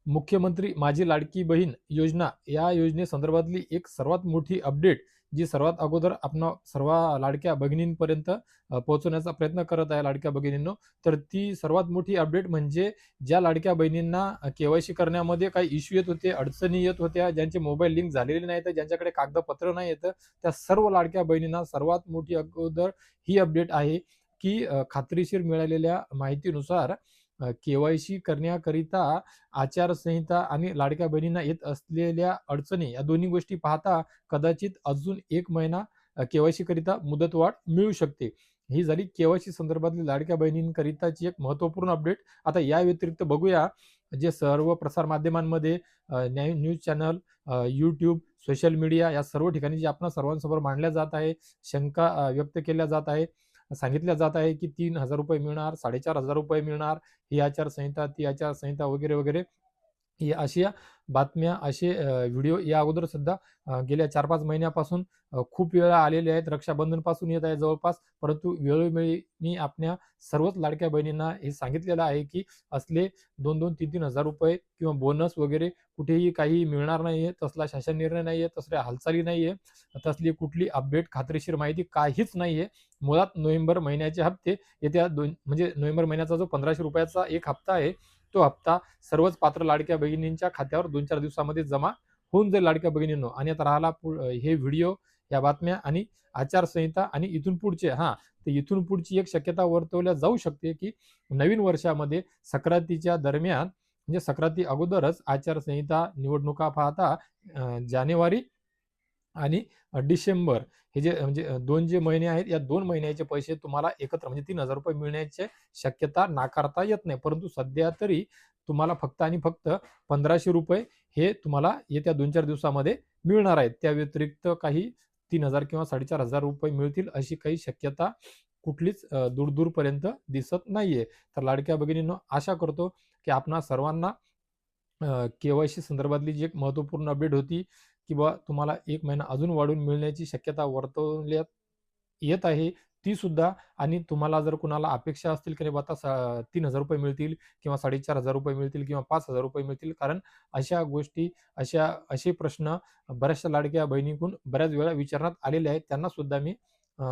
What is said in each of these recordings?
मुख्यमंत्री माझी लाडकी बहीण योजना या योजनेसंदर्भातली एक सर्वात मोठी अपडेट जी सर्वात अगोदर आपण सर्व लाडक्या भगिनींपर्यंत पोहोचवण्याचा प्रयत्न करत आहे लाडक्या भगिनींनो. तर ती सर्वात मोठी अपडेट म्हणजे ज्या लाडक्या बहिणींना केवायसी करण्यामध्ये काही इश्यू येत होते, अडचणी येत होत्या, ज्यांचे मोबाईल लिंक झालेले नाहीत, ज्यांच्याकडे कागदपत्र नाही येतं, त्या सर्व लाडक्या बहिणींना सर्वात मोठी अगोदर ही अपडेट आहे की खात्रीशीर मिळालेल्या माहितीनुसार केवायसी करण्याकरिता आचारसंहिता आणि लाडक्या बहिणींना येत असलेल्या अडचणी या दोन्ही गोष्टी पाहता कदाचित अजून 1 महिना केवायसी करिता मुदतवाढ मिळू शकते. ही झाली केवायसी संदर्भातली लाडक्या बहिणींकरिताची एक महत्त्वपूर्ण अपडेट. आता या व्यतिरिक्त बघूया जे सर्व प्रसार माध्यमांमध्ये news channel, YouTube, social media या सर्व ठिकाणी जे आपणा सर्वांसमोर मांडल्या जात आहे, शंका व्यक्त केल्या जात आहे, सांगितल्या जात आहे की ₹3000 मिळणार, ₹4500 मिळणार, ही आचारसंहिता, ती आचारसंहिता वगैरे, वगैरे. ही अशा बातम्या, असे व्हिडिओ या अगोदर सुद्धा गेल्या 4-5 महिन्यापासून खूप वेळा आलेले आहेत. रक्षाबंधनपासून येत आहे जवळपास. परंतु वेळोवेळी मी आपल्या सर्वच लाडक्या बहिणींना हे सांगितलेलं आहे की असले 2-2, ₹3,000 किंवा बोनस वगैरे कुठेही काही मिळणार नाहीये. तसला शासन निर्णय नाहीये, तसल्या हालचाली नाहीये, तसली कुठली अपडेट, खात्रीशीर माहिती काहीच नाहीये. मुळात नोव्हेंबर महिन्याचे हप्ते येत्या म्हणजे नोव्हेंबर महिन्याचा जो ₹1500 एक हप्ता आहे, तो हप्ता सर्वच पात्र लाडक्या बहिणींच्या खात्यावर 2-4 दिवसामध्ये जमा होऊन जाईल लाडक्या बहिणींनो. आणि आता राहिला हे व्हिडिओ, या बातम्या आणि आचारसंहिता आणि इथून पुढचे तर इथून पुढची एक शक्यता वर्तवल्या जाऊ शकते की नवीन वर्षामध्ये संक्रांतीच्या दरम्यान म्हणजे संक्रांती अगोदरच आचारसंहिता, निवडणुका पाहता जानेवारी आणि डिसेंबर हे जे म्हणजे 2 जे महिने आहेत, या 2 महिन्याचे पैसे तुम्हाला एकत्र म्हणजे ₹3000 मिळण्याची शक्यता नाकारता येत नाही. परंतु सध्या तरी तुम्हाला फक्त आणि फक्त ₹1500 हे तुम्हाला येत्या 2-4 दिवसामध्ये मिळणार आहेत. त्या व्यतिरिक्त काही 3000 किंवा ₹4500 मिळतील अशी काही शक्यता कुठलीच दूर-दूरपर्यंत दिसत नाहीये. तर लाडक्या भगिनींनो, आशा करतो की आपणा सर्वांना केवायसी संदर्भातली जी एक महत्त्वपूर्ण अपडेट होती की तुम्हाला 1 महिना अजून वाढून मिळण्याची शक्यता वर्तवण्यात येत आहे, ती सुद्धा. आणि तुम्हाला जर कुणाला अपेक्षा असतील की नाही आता ₹3000 मिळतील किंवा ₹4500 मिळतील किंवा ₹5000 मिळतील, कारण अशा गोष्टी, असे प्रश्न बऱ्याचशा लाडक्या बहिणींकडून बऱ्याच वेळा विचारण्यात आलेले आहेत. त्यांना सुद्धा मी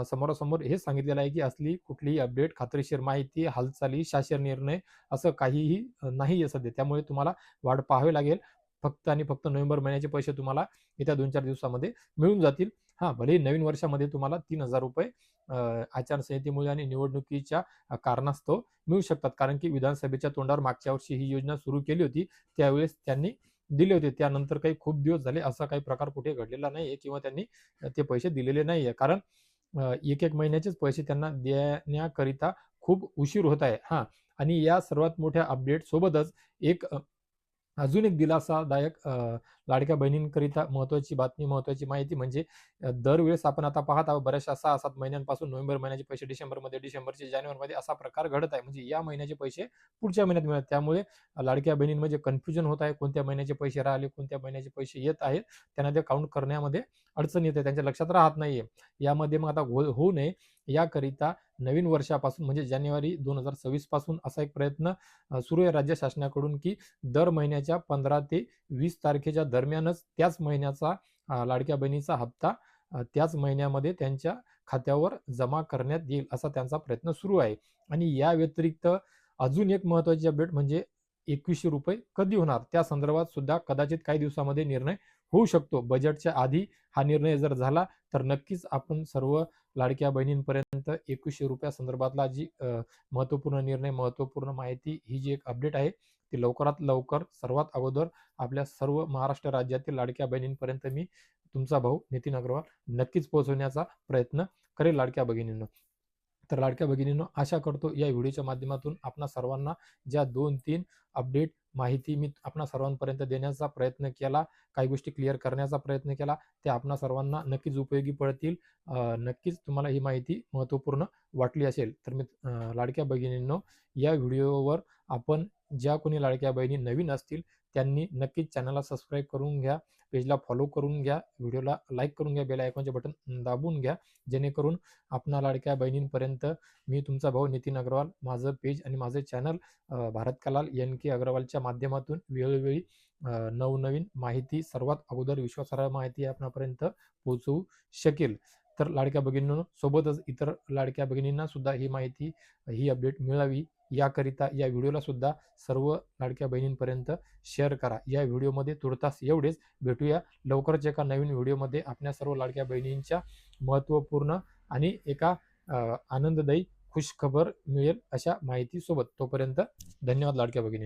समोरासमोर हे सांगितलेलं आहे की असली कुठलीही अपडेट, खात्रीशीर माहिती, हालचाली, शासन निर्णय असं काहीही नाही आहे सध्या. त्यामुळे तुम्हाला वाट पाहावी लागेल. फक्त आणि फक्त नोव्हेंबर महिन्याचे पैसे तुम्हाला येत्या 2-4 दिवसामध्ये मिळून जातील. भलेही नवीन वर्षामध्ये तुम्हाला ₹3000 आचारसंहितेमुळे आणि निवडणुकीच्या कारणास्तव मिळू शकतात. कारण की विधानसभेच्या तोंडावर मागच्या वर्षी ही योजना सुरू केली होती. त्यावेळेस त्यांनी दिले होते. त्यानंतर काही खूप दिवस झाले असा काही प्रकार कुठे घडलेला नाहीये किंवा त्यांनी ते पैसे दिलेले नाहीये. कारण 1-1 महिन्याचेच पैसे त्यांना देण्याकरिता खूप उशीर होत आहे. आणि या सर्वात मोठ्या अपडेट सोबतच एक अजून एक दिलासादायक लाडक्या बहिणींकरिता महत्त्वाची बातमी, महत्त्वाची माहिती म्हणजे दरवेळेस आपण आता पाहत आहोत बऱ्याचशा 6-7 महिन्यांपासून नोव्हेंबर महिन्याचे पैसे डिसेंबरमध्ये, डिसेंबरचे जानेवारीमध्ये असा प्रकार घडत आहे. म्हणजे या महिन्याचे पैसे पुढच्या महिन्यात मिळत. त्यामुळे लाडक्या बहिणींमध्ये कन्फ्युजन होत आहे. कोणत्या महिन्याचे पैसे राहिले, कोणत्या महिन्याचे पैसे येत आहेत. त्यांना ते काउंट करण्यामध्ये अडचण येते. त्यांच्या लक्षात राहत नाहीये. यामध्ये मग आता होऊ नये याकरिता नवीन वर्षापासून म्हणजे जानेवारी 2026 पासून असा एक प्रयत्न सुरू आहे राज्य शासनाकडून की दर महिन्याच्या 15 ते 20 तारखेच्या दरम्यानच त्याच महिन्याचा लाडक्या बहिणीचा हप्ता त्याच महिन्यामध्ये त्यांच्या खात्यावर जमा करण्यात येईल असा त्यांचा प्रयत्न सुरू आहे. आणि या व्यतिरिक्त अजून एक महत्त्वाची अपडेट म्हणजे ₹2100 कधी होणार त्या संदर्भात सुद्धा कदाचित काही दिवसामध्ये निर्णय होऊ शकतो. बजेटच्या आधी हा निर्णय जर झाला तर नक्कीच आपण सर्व लाडक्या बहिणींपर्यंत ₹2100 संदर्भातला जी महत्त्वपूर्ण निर्णय, महत्त्वपूर्ण माहिती, ही जी एक अपडेट आहे ती लवकरात लवकर सर्वात अगोदर आपल्या सर्व महाराष्ट्र राज्यातील लाडक्या बहिणींपर्यंत मी तुमचा भाऊ नितीन अग्रवाल नक्कीच पोहोचवण्याचा प्रयत्न करेल लाडक्या भगिनींनो. तर लाडक्या भगिनींनो, आशा करतो या व्हिडिओच्या माध्यमातून आपणा सर्वांना ज्या 2-3 अपडेट माहिती मी आपणा सर्वांपर्यंत देण्याचा प्रयत्न केला, काही गोष्टी क्लिअर करण्याचा प्रयत्न केला, ते आपणा सर्वांना नक्कीच उपयोगी पडतील. नक्कीच तुम्हाला ही माहिती महत्त्वपूर्ण वाटली असेल. तर मी लाडक्या भगिनींनो, या व्हिडिओवर आपण ज्या कोणी लाडक्या बहिणी नवीन असतील त्यांनी नक्कीच चॅनलला सबस्क्राईब करून घ्या, पेजला फॉलो करून घ्या, व्हिडिओला लाईक करून घ्या, बेल आयकॉनचे बटन दाबून घ्या, जेणेकरून आपणा लाडक्या बहिणींपर्यंत मी तुमचा भाऊ नितीन अग्रवाल माझं पेज आणि माझे चॅनल भारत कलाल NK अग्रवालच्या माध्यमातून वेळोवेळी नवनवीन माहिती सर्वात अगोदर विश्वासार्ह माहिती आपणापर्यंत पोहोचवू शकेल. तर लाडक्या भगिनींनो, सोबतच इतर लाडक्या भगिनींना सुद्धा ही माहिती, ही अपडेट मिळावी याकरिता या व्हिडिओला सुद्धा सर्व लाडक्या बहिणींपर्यंत शेअर करा. या व्हिडिओमध्ये तुर्तास एवढेच. भेटूया लवकरच एका नवीन व्हिडिओमध्ये आपल्या सर्व लाडक्या बहिणींच्या महत्त्वपूर्ण आणि एका आनंददायी खुशखबर मिळेल अशा माहितीसोबत. तोपर्यंत धन्यवाद लाडक्या भगिनी.